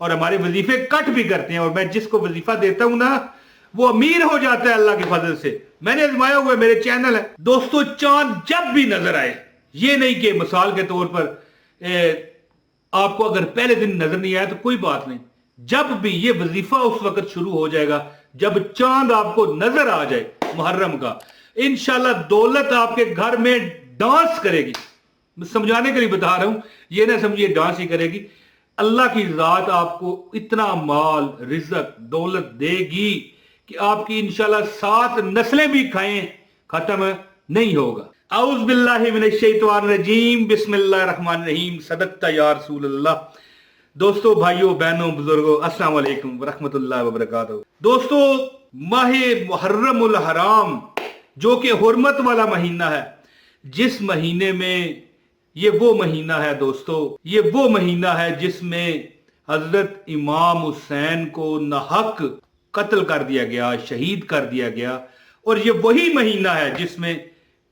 اور ہمارے وظیفے کٹ بھی کرتے ہیں, اور میں جس کو وظیفہ دیتا ہوں نا وہ امیر ہو جاتا ہے اللہ کے فضل سے. میں نے آزمایا ہوا, میرے چینل ہے دوستو. چاند جب بھی نظر آئے, یہ نہیں کہ مثال کے طور پر آپ کو اگر پہلے دن نظر نہیں آیا تو کوئی بات نہیں, جب بھی یہ وظیفہ اس وقت شروع ہو جائے گا جب چاند آپ کو نظر آ جائے محرم کا, انشاءاللہ دولت آپ کے گھر میں ڈانس کرے گی. میں سمجھانے کے لیے بتا رہا ہوں, یہ نہ سمجھیے ڈانس ہی کرے گی. اللہ کی ذات آپ کو اتنا مال رزق دولت دے گی کہ آپ کی انشاءاللہ 7 نسلیں بھی کھائیں ختم نہیں ہوگا. اعوذ باللہ من الشیطان الرجیم, بسم اللہ الرحمن الرحیم, صدقت یا رسول اللہ. دوستو, بھائیوں, بہنوں, بزرگوں, السلام علیکم ورحمۃ اللہ وبرکاتہ. دوستو, ماہ محرم الحرام جو کہ حرمت والا مہینہ ہے, جس مہینے میں یہ وہ مہینہ ہے دوستو, یہ وہ مہینہ ہے جس میں حضرت امام حسین کو ناحق قتل کر دیا گیا, شہید کر دیا گیا. اور یہ وہی مہینہ ہے جس میں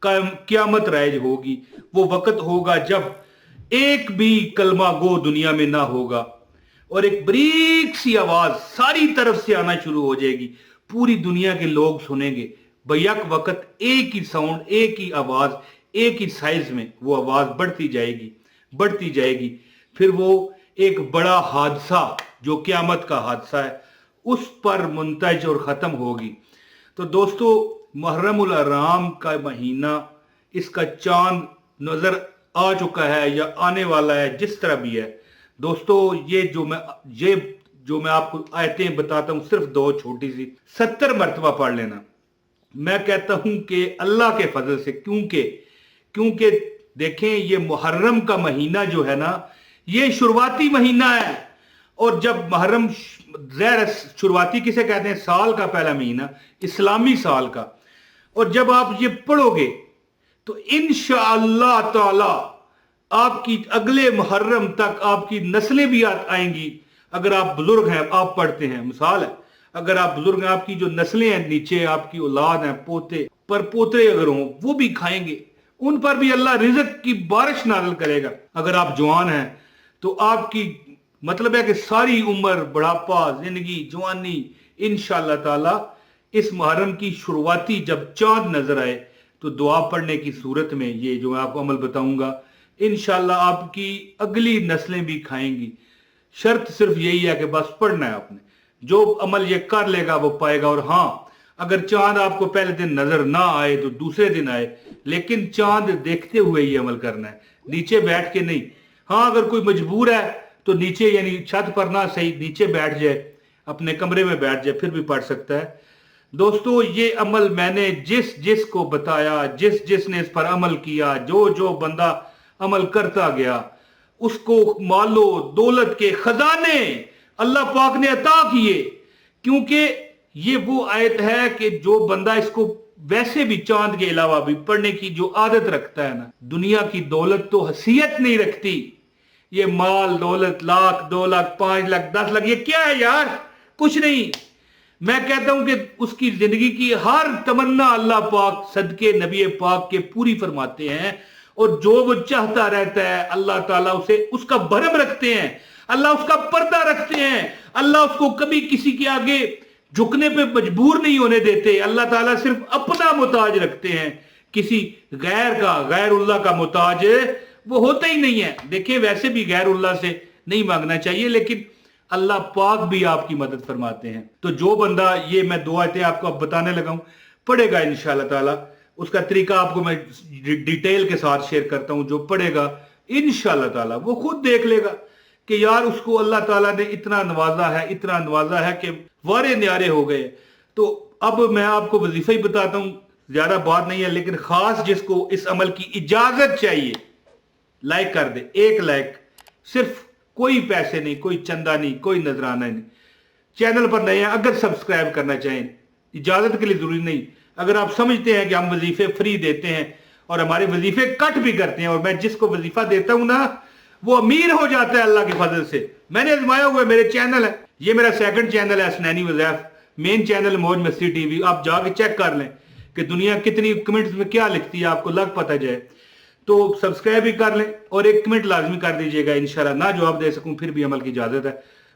قیامت رائج ہوگی. وہ وقت ہوگا جب ایک بھی کلمہ گو دنیا میں نہ ہوگا, اور ایک بریک سی آواز ساری طرف سے آنا شروع ہو جائے گی. پوری دنیا کے لوگ سنیں گے بیک وقت, ایک ہی ساؤنڈ, ایک ہی آواز, ایک ہی سائز میں وہ آواز بڑھتی جائے گی, بڑھتی جائے گی. پھر وہ ایک بڑا حادثہ جو قیامت کا حادثہ ہے اس پر منتج اور ختم ہوگی. تو دوستو, محرم الحرام کا مہینہ, اس کا چاند نظر آ چکا ہے یا آنے والا ہے, جس طرح بھی ہے دوستو. یہ جو میں آپ کو آیتیں بتاتا ہوں, صرف 2 چھوٹی سی 70 مرتبہ پڑھ لینا. میں کہتا ہوں کہ اللہ کے فضل سے, کیونکہ دیکھیں یہ محرم کا مہینہ جو ہے نا یہ شروعاتی مہینہ ہے. اور جب محرم ظاہر شروعاتی کسے کہتے ہیں, سال کا پہلا مہینہ, اسلامی سال کا. اور جب آپ یہ پڑھو گے تو انشاءاللہ تعالی آپ کی اگلے محرم تک آپ کی نسلیں بھی آئیں گی. اگر آپ بزرگ ہیں, آپ پڑھتے ہیں, مثال ہے, اگر آپ بزرگ ہیں, آپ کی جو نسلیں ہیں نیچے, آپ کی اولاد ہیں, پوتے پر پوترے اگر ہوں, وہ بھی کھائیں گے, ان پر بھی اللہ رزق کی بارش نازل کرے گا. اگر آپ جوان ہیں تو آپ کی مطلب ہے کہ ساری عمر, بڑھاپا, زندگی, جوانی, انشاءاللہ تعالی اس محرم کی شروعاتی جب چاند نظر آئے تو دعا پڑھنے کی صورت میں یہ جو میں آپ کو عمل بتاؤں گا انشاءاللہ آپ کی اگلی نسلیں بھی کھائیں گی. شرط صرف یہی ہے کہ بس پڑھنا ہے آپ نے, جو عمل یہ کر لے گا وہ پائے گا. اور ہاں, اگر چاند آپ کو پہلے دن نظر نہ آئے تو دوسرے دن آئے, لیکن چاند دیکھتے ہوئے یہ عمل کرنا ہے, نیچے بیٹھ کے نہیں. ہاں, اگر کوئی مجبور ہے تو نیچے, یعنی چھت پر نہ صحیح, نیچے بیٹھ جائے, اپنے کمرے میں بیٹھ جائے, پھر بھی پڑھ سکتا ہے. دوستو, یہ عمل میں نے جس کو بتایا, جس نے اس پر عمل کیا, جو بندہ عمل کرتا گیا, اس کو مال و دولت کے خزانے اللہ پاک نے عطا کیے. کیونکہ یہ وہ آیت ہے کہ جو بندہ اس کو ویسے بھی چاند کے علاوہ بھی پڑھنے کی جو عادت رکھتا ہے نا, دنیا کی دولت تو حیثیت نہیں رکھتی. یہ مال دولت, لاکھ, 2 لاکھ, 5 لاکھ, 10 لاکھ, یہ کیا ہے یار, کچھ نہیں. میں کہتا ہوں کہ اس کی زندگی کی ہر تمنا اللہ پاک صدقے نبی پاک کے پوری فرماتے ہیں, اور جو وہ چاہتا رہتا ہے اللہ تعالیٰ اسے اس کا بھرم رکھتے ہیں, اللہ اس کا پردہ رکھتے ہیں, اللہ اس کو کبھی کسی کے آگے جھکنے پہ مجبور نہیں ہونے دیتے. اللہ تعالیٰ صرف اپنا محتاج رکھتے ہیں, کسی غیر اللہ کا محتاج وہ ہوتا ہی نہیں ہے. دیکھیں, ویسے بھی غیر اللہ سے نہیں مانگنا چاہیے, لیکن اللہ پاک بھی آپ کی مدد فرماتے ہیں. تو جو بندہ, یہ میں 2 آیتیں آپ کو اب بتانے لگا ہوں, پڑھے گا انشاءاللہ تعالی, اس کا طریقہ آپ کو میں ڈیٹیل کے ساتھ شیئر کرتا ہوں. جو پڑھے گا انشاءاللہ تعالی وہ خود دیکھ لے گا کہ یار اس کو اللہ تعالیٰ نے اتنا نوازا ہے کہ وارے نیارے ہو گئے. تو اب میں آپ کو وظیفہ ہی بتاتا ہوں, زیادہ بات نہیں ہے, لیکن خاص جس کو اس عمل کی اجازت چاہیے لائک کر دے, 1 لائک, صرف کوئی پیسے نہیں, کوئی چندہ نہیں, کوئی نذرانہ نہیں. چینل پر نئے ہیں, اگر سبسکرائب کرنا چاہیں, اجازت کے لیے ضروری نہیں. اگر آپ سمجھتے ہیں کہ ہم وظیفے فری دیتے ہیں اور ہمارے وظیفے کٹ بھی کرتے ہیں, اور میں جس کو وظیفہ دیتا ہوں نا وہ امیر ہو جاتا ہے اللہ کے فضل سے. میں نے آزمایا ہوا, میرے چینل ہے, یہ میرا 2nd چینل ہے حسنینی وظائف, مین چینل موج مستی ٹی وی. آپ جا کے چیک کر لیں کہ دنیا کتنی کمنٹس میں کیا لکھتی ہے, آپ کو لگ پتہ جائے. تو سبسکرائب بھی کر لیں اور 1 کمنٹ لازمی کر دیجئے گا انشاءاللہ. نہ جواب دے سکوں پھر بھی عمل کی اجازت ہے.